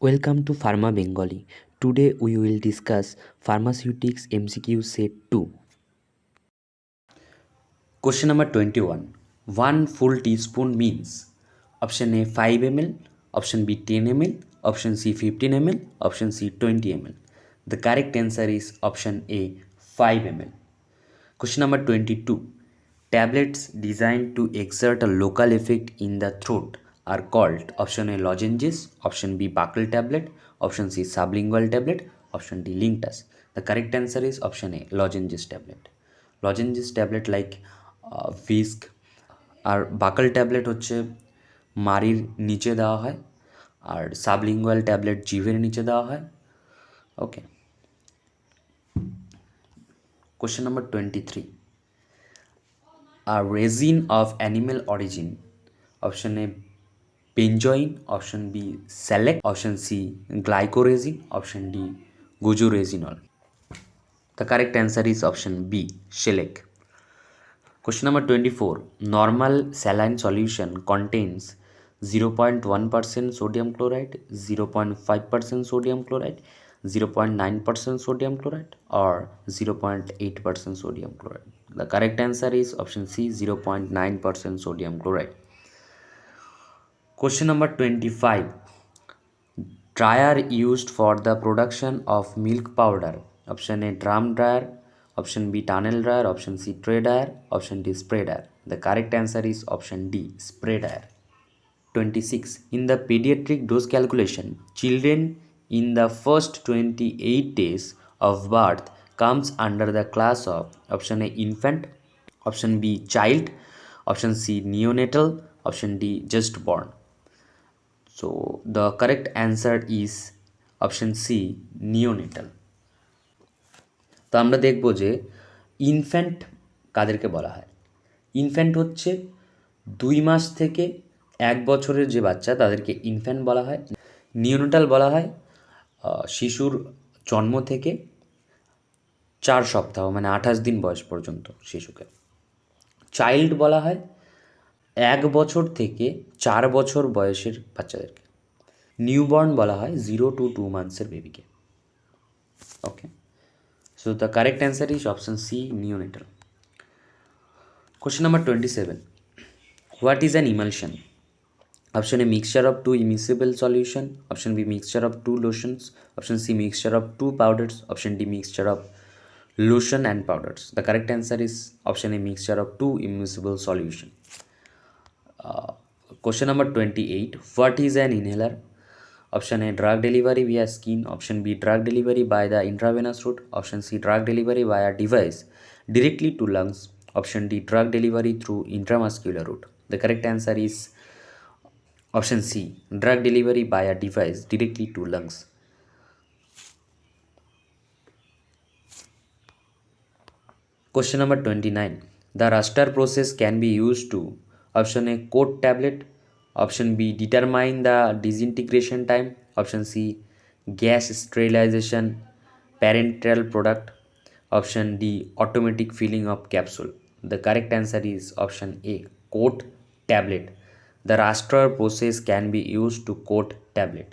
Welcome to Pharma Bengali. Today we will discuss Pharmaceutics MCQ Set 2. Question number 21. 1 full teaspoon means option A 5 ml, option B 10 ml, option C 15 ml, option C 20 ml. The correct answer is option A 5 ml. Question number 22. Tablets designed to exert a local effect in the throat are called option A lozenges, option B buccal tablet, option C sublingual tablet, option D linctus. The correct answer is option A lozenges tablet. Lozenges tablet like ভিস্ক আর buccal tablet হচ্ছে মাড়ির নিচে দেওয়া হয় আর sublingual tablet জিভের নিচে দেওয়া হয়। ওকে, question number 23. A resin of animal origin. Option A benzoin, option B select, option C glycoresin, option D gujuresinol. The correct answer is option B shellac. Question number 24. Normal saline solution contains 0.1% sodium chloride, 0.5% sodium chloride, 0.9% sodium chloride, or 0.8% sodium chloride. The correct answer is option C 0.9% sodium chloride. Question number 25. Dryer used for the production of milk powder. Option A drum dryer, option B tunnel dryer, option C tray dryer, option D spray dryer. The correct answer is option D spray dryer. 26. In the pediatric dose calculation, children in the first 28 days of birth comes under the class of option A infant, option B child, option C neonatal, option D just born. So the correct answer is option C neonatal. তো আমরা দেখব যে infant কাদেরকে বলা হয়। Infant হচ্ছে 2 মাস থেকে 1 বছরের যে বাচ্চা তাদেরকে ইনফ্যান্ট বলা হয়। নিওনেটাল বলা হয় শিশুর জন্ম থেকে 4 সপ্তাহ মানে 28 দিন বয়স পর্যন্ত শিশুকে। চাইল্ড বলা হয় 1 বছর থেকে 4 বছর বয়সের বাচ্চাদেরকে। নিউবর্ন বলা হয় 0 to 2 months বেবিকে। Okay, so the correct answer is option C neonatal. Question number 27. What is an emulsion? Option A mixture of two immiscible solution, option B mixture of two lotions, option C mixture of two powders, option D mixture of lotion and powders. The correct answer is option A mixture of two immiscible solution. Question number 28. What is an inhaler? Option A drug delivery via skin, option B drug delivery by the intravenous route, option C drug delivery via device directly to lungs, option D drug delivery through intramuscular route. The correct answer is option C drug delivery by a device directly to lungs. Question number 29. The raster process can be used to option A coat tablet, option B determine the disintegration time, option C gas sterilization parenteral product, option D automatic filling of capsule. The correct answer is option A coat tablet. The raster process can be used to coat tablet.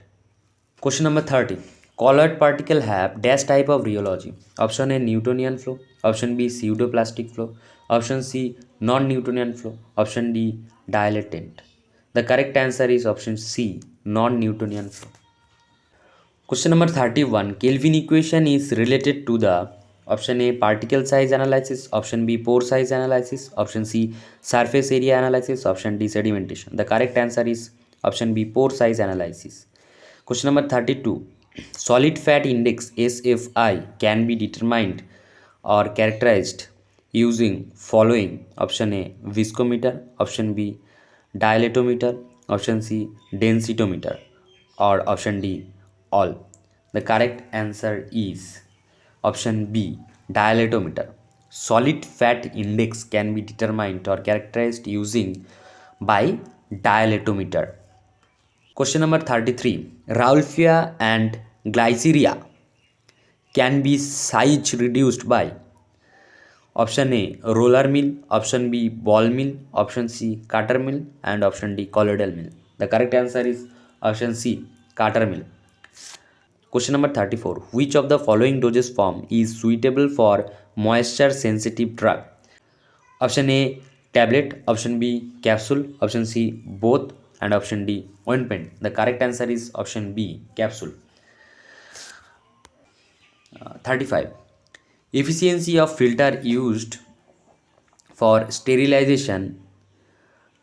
Question number 30. Colloid particle have dash type of rheology. Option A Newtonian flow, option B pseudoplastic flow, option C non-Newtonian flow, option D dilatant. The correct answer is option C non-Newtonian flow. Question number 31. Kelvin equation is related to the option A particle size analysis, option B pore size analysis, option C surface area analysis, option D sedimentation. The correct answer is option B pore size analysis. Question number 32. Solid fat index SFI can be determined or characterized using following option A viscometer, option B dilatometer, option C densitometer, or option D all. The correct answer is option B dilatometer. Solid fat index can be determined or characterized using by dilatometer. Question number 33. Rauwolfia and glyceria can be size reduced by option A roller mill, option B ball mill, option C cutter mill, and option D colloidal mill. The correct answer is option C cutter mill. Question number 34. Which of the following dosage form is suitable for moisture sensitive drug? Option A tablet, option B capsule, option C both, and option D ointment. The correct answer is option B capsule. 35. Efficiency of filter used for sterilization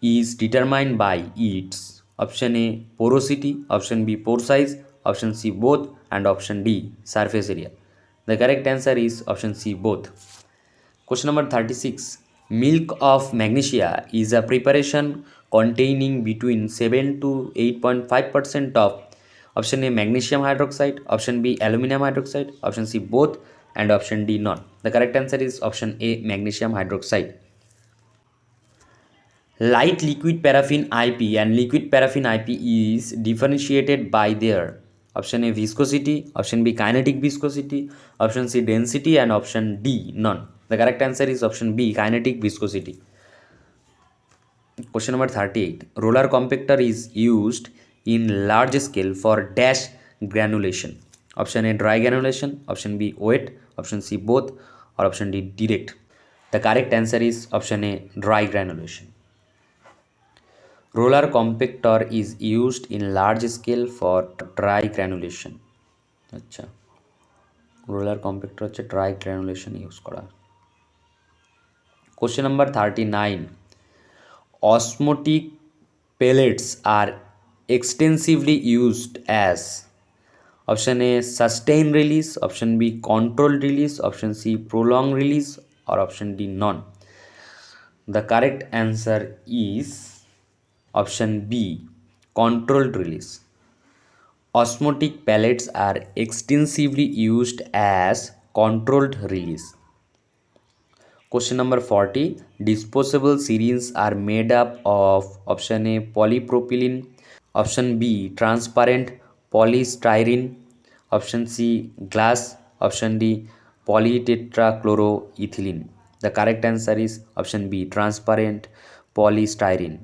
is determined by its option A porosity, option B pore size, option C both, and option D surface area. The correct answer is option C both. Question number 36. Milk of magnesia is a preparation containing between 7 to 8.5% of option A magnesium hydroxide, option B aluminum hydroxide, option C both, and option D none. The correct answer is option A magnesium hydroxide. Light liquid paraffin IP and liquid paraffin IP is differentiated by their option A viscosity, option B kinetic viscosity, option C density, and option D none. The correct answer is option B kinetic viscosity. Question number 38. Roller compactor is used in large scale for dash granulation. Option A dry granulation, option B wet, option C both, or option D direct. The correct answer is option A dry granulation. Roller compactor is used in large scale for dry granulation. আচ্ছা, roller compactor হচ্ছে dry granulation use করা। Question number 39. Osmotic pellets are extensively used as option A sustained release, option B controlled release, option C prolonged release, or option D none. The correct answer is option B controlled release. Osmotic pellets are extensively used as controlled release. Question number 40. Disposable syringes are made up of option A polypropylene, option B transparent polystyrene, option C glass, option D polytetrachloroethylene. The correct answer is option B transparent polystyrene.